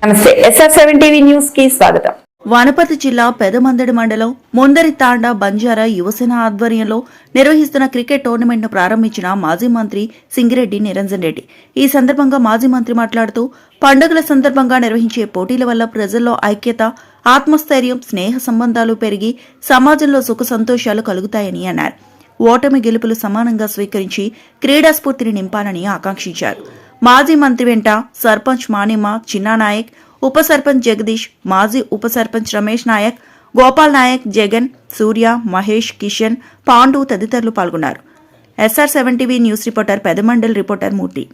నమస్తే SR7 TV news కి స్వాగతం. వనపర్తి జిల్లా పెదమందడి మండలం ముందరి తాండా బంజారా యువసేన ఆధ్వర్యంలో నిర్వహిస్తున్న క్రికెట్ టోర్నమెంట్ను ప్రారంభించిన మాజీ మంత్రి సింగిరెడ్డి నిరంజన్ రెడ్డి. ఈ సందర్భంగా మాజీ మంత్రి మాట్లాడుతూ పండుగల సందర్భంగా నిర్వహించే పోటీల వల్ల ప్రజల్లో ఐక్యత, ఆత్మస్థైర్యం, స్నేహ సంబంధాలు పెరిగి సమాజంలో సుఖ సంతోషాలు కలుగుతాయని అన్నారు. ఓటమి గెలుపులు సమానంగా స్వీకరించి క్రీడా స్ఫూర్తిని నింపాలని ఆకాంక్షించారు. మాజీ మంత్రి వెంట సర్పంచ్ మానిమ్మ, చిన్నానాయక్, ఉప సర్పంచ్ జగదీష్, మాజీ ఉప సర్పంచ్ రమేష్ నాయక్, గోపాల్ నాయక్, జగన్, సూర్య, మహేష్, కిషన్, పాండు తదితరులు పాల్గొన్నారు. SR7 TV news reporter Pedamandal reporter Murthy.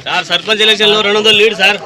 Sir sarpanch election లో 200 లీడ్ సార్.